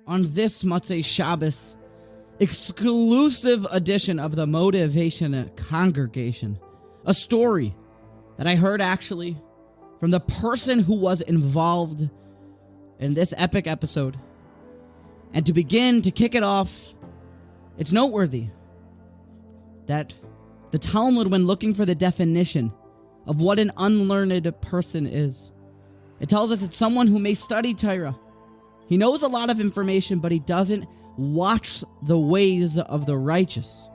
on this Motzei Shabbos exclusive edition of the Motivation Congregation. A story that I heard actually from the person who was involved in this epic episode. And to begin to kick it off, it's noteworthy that the Talmud, when looking for the definition of what an unlearned person is, it tells us it's someone who may study Torah. He knows a lot of information, but he doesn't watch the ways of the righteous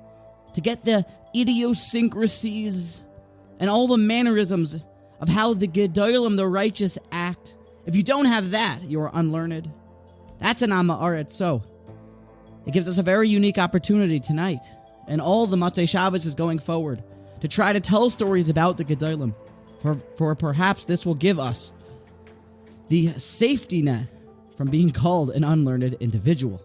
to get the idiosyncrasies and all the mannerisms of how the Gedolim, the righteous, act. If you don't have that, you are unlearned. That's an Amma Aretz. So it gives us a very unique opportunity tonight, and all the Motzei Shabbos is going forward, to try to tell stories about the Gedolim, for perhaps this will give us the safety net from being called an unlearned individual.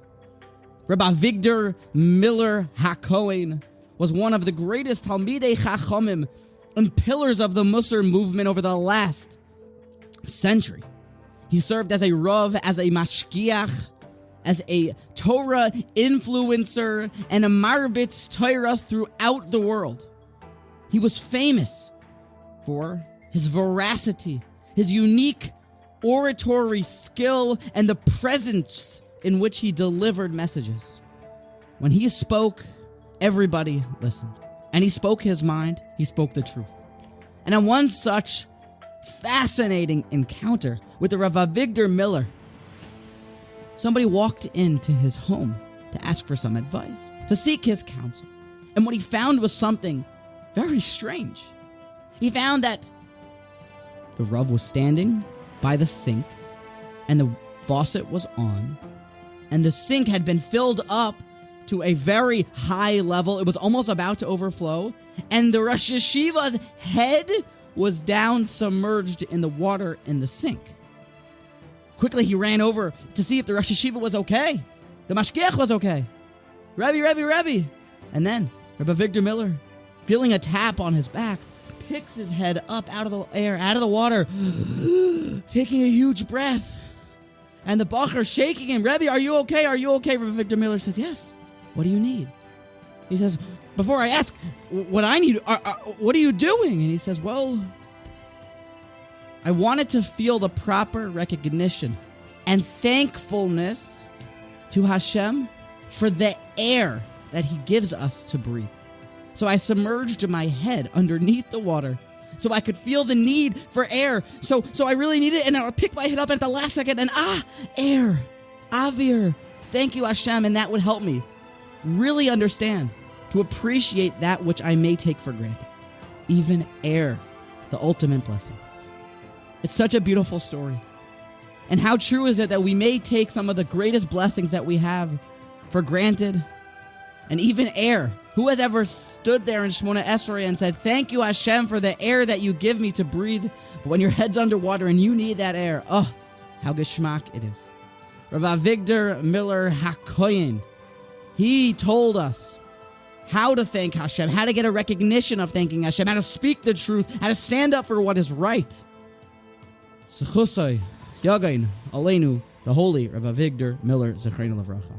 Rabbi Avigdor Miller HaKohen was one of the greatest Talmidei Chachamim and pillars of the Musar movement over the last century. He served as a Rav, as a Mashgiach, as a Torah influencer, and a Marbitz Torah throughout the world. He was famous for his veracity, his unique oratory skill, and the presence in which he delivered messages. When he spoke, everybody listened. And he spoke his mind, he spoke the truth. And on one such fascinating encounter with the Rabbi Avigdor Miller, somebody walked into his home to ask for some advice, to seek his counsel. And what he found was something very strange. He found that the Rav was standing by the sink, and the faucet was on, and the sink had been filled up to a very high level. It was almost about to overflow, and the Rosh Yeshiva's head was down, submerged in the water in the sink. Quickly, he ran over to see if the Rosh Yeshiva was okay. The Mashgiach was okay. Rabbi. And then Rabbi Avigdor Miller, feeling a tap on his back, picks his head up out of the air, out of the water, taking a huge breath. And the Bacher shaking him. Rebbe, are you okay? Are you okay? Rabbi Avigdor Miller says, yes. What do you need? He says, before I ask what I need, what are you doing? And he says, well, I wanted to feel the proper recognition and thankfulness to Hashem for the air that he gives us to breathe. So I submerged my head underneath the water so I could feel the need for air. So I really need it, and I would pick my head up at the last second, and air, avir, thank you Hashem, and that would help me really understand, to appreciate that which I may take for granted. Even air, the ultimate blessing. It's such a beautiful story. And how true is it that we may take some of the greatest blessings that we have for granted, and even air. Who has ever stood there in Shemona Esrei and said, thank you Hashem for the air that you give me to breathe, but when your head's underwater and you need that air, how geschmack it is. Rabbi Avigdor Miller HaKohen, he told us how to thank Hashem, how to get a recognition of thanking Hashem, how to speak the truth, how to stand up for what is right. Zechusay Yagain Aleinu, the holy Rabbi Avigdor Miller, Zechreinu Levracha.